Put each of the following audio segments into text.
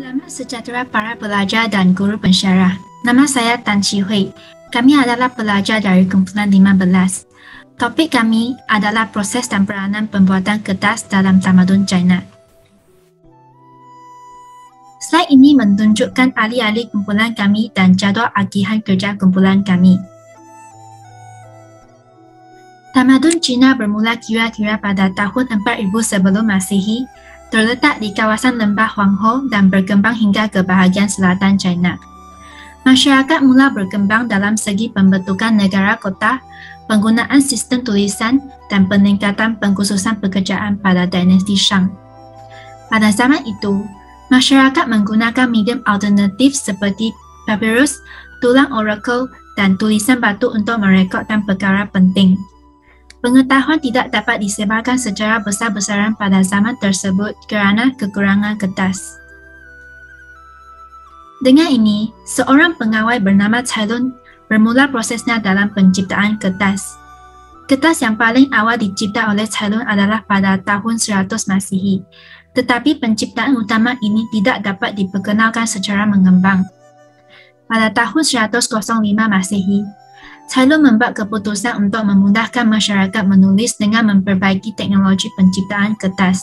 Selamat sejahtera para pelajar dan guru pensyarah. Nama saya Tan Chi Hui. Kami adalah pelajar dari kumpulan 15. Topik kami adalah proses dan peranan pembuatan kertas dalam tamadun China. Slide ini menunjukkan alih-alih kumpulan kami dan jadual agihan kerja kumpulan kami. Tamadun Cina bermula kira-kira pada tahun 4000 sebelum Masehi, terletak di kawasan lembah Huanghe dan berkembang hingga ke bahagian selatan China. Masyarakat mula berkembang dalam segi pembentukan negara kota, penggunaan sistem tulisan dan peningkatan pengkhususan pekerjaan pada dinasti Shang. Pada zaman itu, masyarakat menggunakan medium alternatif seperti papyrus, tulang orakel dan tulisan batu untuk merekodkan perkara penting. Pengetahuan tidak dapat disebarkan secara besar-besaran pada zaman tersebut kerana kekurangan kertas. Dengan ini, seorang pengawal bernama Cai Lun bermula prosesnya dalam penciptaan kertas. Kertas yang paling awal dicipta oleh Cai Lun adalah pada tahun 100 Masehi, tetapi penciptaan utama ini tidak dapat diperkenalkan secara mengembang. Pada tahun 105 Masehi, Cai Lun membuat keputusan untuk memudahkan masyarakat menulis dengan memperbaiki teknologi penciptaan kertas.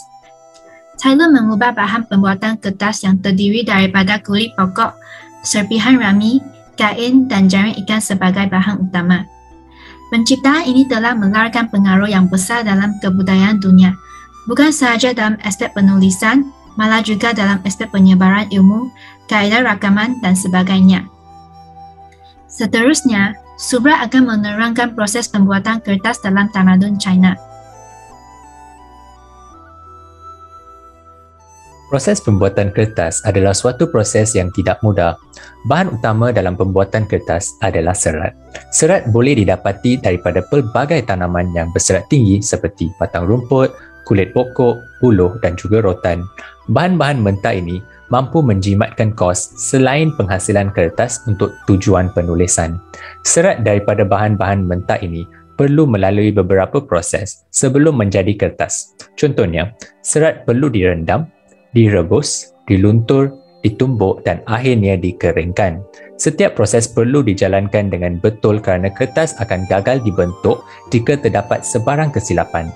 Cai Lun mengubah bahan pembuatan kertas yang terdiri daripada kulit pokok, serpihan rami, kain dan jaring ikan sebagai bahan utama. Penciptaan ini telah melarkan pengaruh yang besar dalam kebudayaan dunia, bukan sahaja dalam aspek penulisan, malah juga dalam aspek penyebaran ilmu, kaedah rakaman dan sebagainya. Seterusnya, Subra akan menerangkan proses pembuatan kertas dalam tamadun China. Proses pembuatan kertas adalah suatu proses yang tidak mudah. Bahan utama dalam pembuatan kertas adalah serat. Serat boleh didapati daripada pelbagai tanaman yang berserat tinggi seperti batang rumput, kulit pokok, buluh dan juga rotan. Bahan-bahan mentah ini mampu menjimatkan kos selain penghasilan kertas untuk tujuan penulisan. Serat daripada bahan-bahan mentah ini perlu melalui beberapa proses sebelum menjadi kertas. Contohnya, serat perlu direndam, direbus, diluntur, ditumbuk dan akhirnya dikeringkan. Setiap proses perlu dijalankan dengan betul kerana kertas akan gagal dibentuk jika terdapat sebarang kesilapan.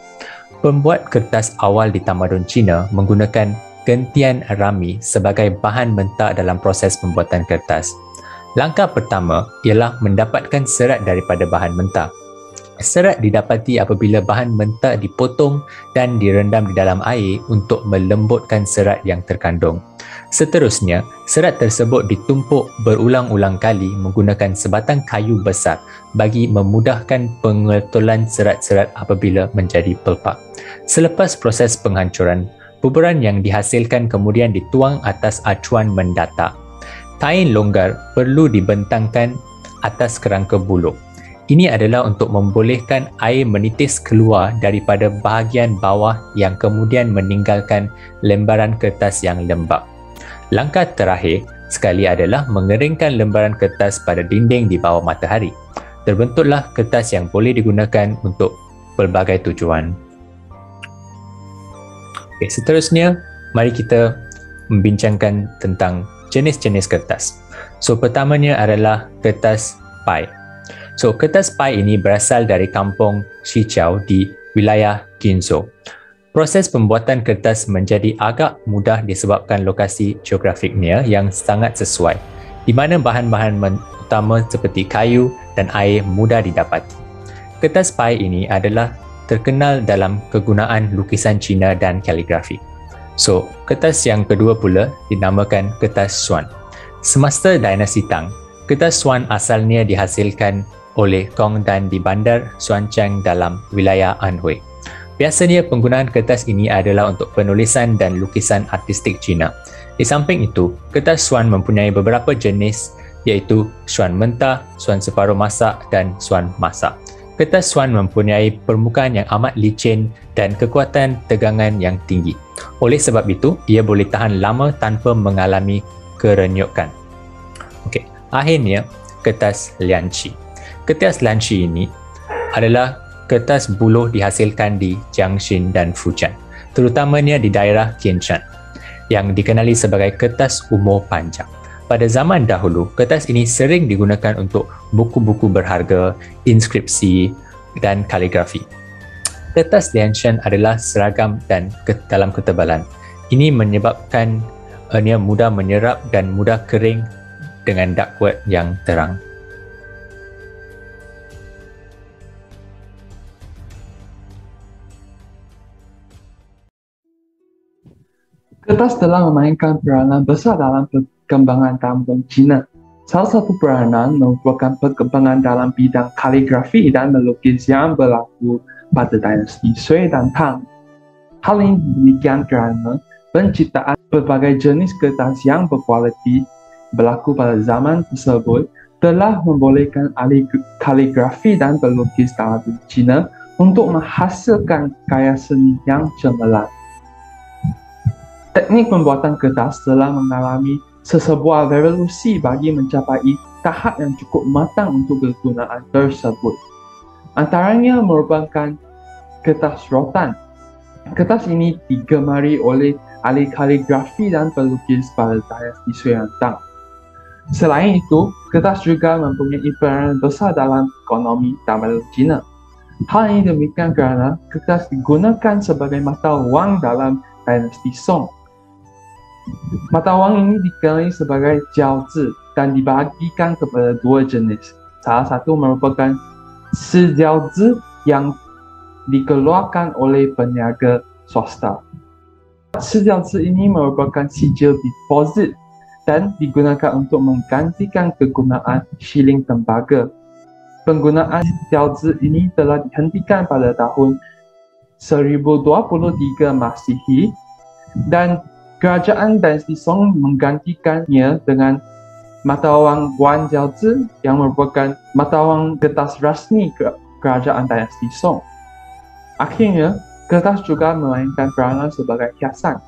Pembuat kertas awal di tamadun Cina menggunakan gentian rami sebagai bahan mentah dalam proses pembuatan kertas. Langkah pertama ialah mendapatkan serat daripada bahan mentah. Serat didapati apabila bahan mentah dipotong dan direndam di dalam air untuk melembutkan serat yang terkandung. Seterusnya, serat tersebut ditumpuk berulang-ulang kali menggunakan sebatang kayu besar bagi memudahkan pengetulan serat-serat apabila menjadi pelpak. Selepas proses penghancuran, buburan yang dihasilkan kemudian dituang atas acuan mendata. Kain longgar perlu dibentangkan atas kerangka buluh. Ini adalah untuk membolehkan air menitis keluar daripada bahagian bawah yang kemudian meninggalkan lembaran kertas yang lembap. Langkah terakhir sekali adalah mengeringkan lembaran kertas pada dinding di bawah matahari. Terbentuklah kertas yang boleh digunakan untuk pelbagai tujuan. Okay, seterusnya, mari kita membincangkan tentang jenis-jenis kertas. So, pertamanya adalah kertas pai. So, kertas pai ini berasal dari kampung Xiqiao di wilayah Jinzhou. Proses pembuatan kertas menjadi agak mudah disebabkan lokasi geografiknya yang sangat sesuai, di mana bahan-bahan utama seperti kayu dan air mudah didapati. Kertas pai ini adalah terkenal dalam kegunaan lukisan Cina dan kaligrafi. So, kertas yang kedua pula dinamakan kertas Xuan. Semasa dinasti Tang, kertas Xuan asalnya dihasilkan oleh Kong dan di bandar Xuancheng dalam wilayah Anhui. Biasanya penggunaan kertas ini adalah untuk penulisan dan lukisan artistik Cina. Di samping itu, kertas Xuan mempunyai beberapa jenis iaitu Xuan mentah, Xuan separuh masak dan Xuan masak. Kertas Xuan mempunyai permukaan yang amat licin dan kekuatan tegangan yang tinggi. Oleh sebab itu, ia boleh tahan lama tanpa mengalami kerenyukan. Okey, akhirnya kertas lianqi. Kertas lianqi ini adalah kertas buluh dihasilkan di Jiangxin dan Fujian, terutamanya di daerah Qianshan. yang dikenali sebagai kertas umur panjang. Pada zaman dahulu, kertas ini sering digunakan untuk buku-buku berharga, inskripsi dan kaligrafi. Kertas Lianshan adalah seragam dan dalam ketebalan. Ini menyebabkan ia mudah menyerap dan mudah kering dengan ductwork yang terang. Kertas telah memainkan peranan besar dalam perkembangan tambang Cina. Salah satu peranan merupakan perkembangan dalam bidang kaligrafi dan melukis yang berlaku pada dinasti Sui dan Tang. Hal ini demikian kerana penciptaan berbagai jenis kertas yang berkualiti berlaku pada zaman tersebut telah membolehkan ahli kaligrafi dan pelukis tamadun Cina untuk menghasilkan karya seni yang cemerlang. Teknik pembuatan kertas telah mengalami sesebuah revolusi bagi mencapai tahap yang cukup matang untuk kegunaan tersebut. Antaranya merupakan kertas rotan. Kertas ini digemari oleh ahli kaligrafi dan pelukis pada dinasti Sui dan Tang. Selain itu, kertas juga mempunyai peranan besar dalam ekonomi tamadun Cina. Hal ini demikian kerana kertas digunakan sebagai mata wang dalam dinasti Song. Mata wang ini dikenali sebagai jiaozi dan dibahagikan kepada dua jenis. Salah satu merupakan shi jiaozi yang dikeluarkan oleh peniaga swasta. Shi jiaozi ini merupakan sijil deposit dan digunakan untuk menggantikan kegunaan shilling tembaga. Penggunaan jiaozi ini telah dihentikan pada tahun 1023 Masihi dan kerajaan dinasti Song menggantikannya dengan mata wang Guan Jiaozi yang merupakan mata wang kertas rasmi kerajaan dinasti Song. Akhirnya, kertas juga memainkan peranan sebagai hiasan.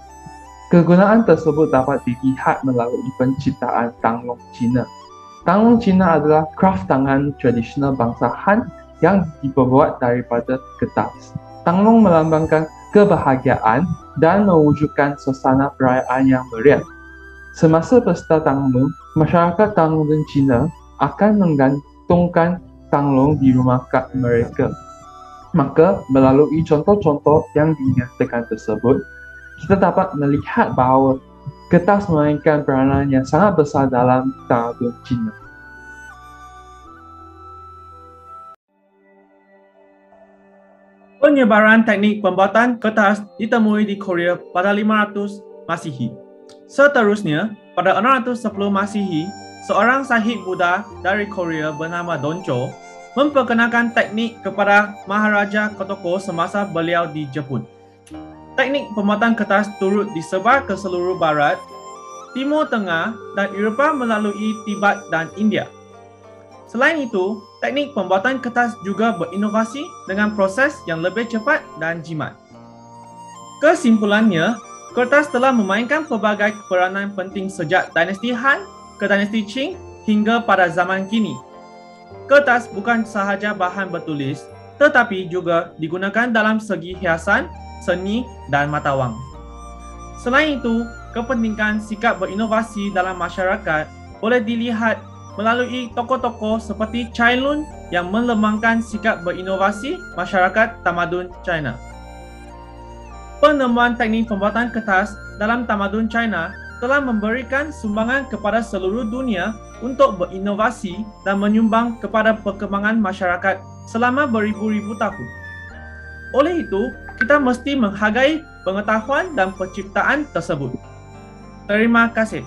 Kegunaan tersebut dapat dilihat melalui penciptaan tanglong Cina. Tanglong Cina adalah kraf tangan tradisional bangsa Han yang diperbuat daripada kertas. Tanglong melambangkan kebahagiaan dan mewujudkan suasana perayaan yang meriah. Semasa pesta Tanglong, masyarakat Tanglong Cina akan menggantungkan Tanglong di rumah mereka. Maka, melalui contoh-contoh yang dinyatakan tersebut, kita dapat melihat bahawa kertas memainkan peranan yang sangat besar dalam tamadun Cina. Penyebaran teknik pembuatan kertas ditemui di Korea pada 500 Masihi. Seterusnya, pada 610 Masihi, seorang sahib Buddha dari Korea bernama Doncho memperkenalkan teknik kepada Maharaja Kotoko semasa beliau di Jepun. Teknik pembuatan kertas turut disebar ke seluruh Barat, Timur Tengah dan Eropah melalui Tibet dan India. Selain itu, teknik pembuatan kertas juga berinovasi dengan proses yang lebih cepat dan jimat. Kesimpulannya, kertas telah memainkan pelbagai peranan penting sejak dinasti Han ke dinasti Qing hingga pada zaman kini. Kertas bukan sahaja bahan bertulis, tetapi juga digunakan dalam segi hiasan, seni dan mata wang. Selain itu, kepentingan sikap berinovasi dalam masyarakat boleh dilihat melalui tokoh-tokoh seperti Cai Lun yang melembangkan sikap berinovasi masyarakat tamadun China. Penemuan teknik pembuatan kertas dalam tamadun China telah memberikan sumbangan kepada seluruh dunia untuk berinovasi dan menyumbang kepada perkembangan masyarakat selama beribu-ribu tahun. Oleh itu, kita mesti menghargai pengetahuan dan penciptaan tersebut. Terima kasih.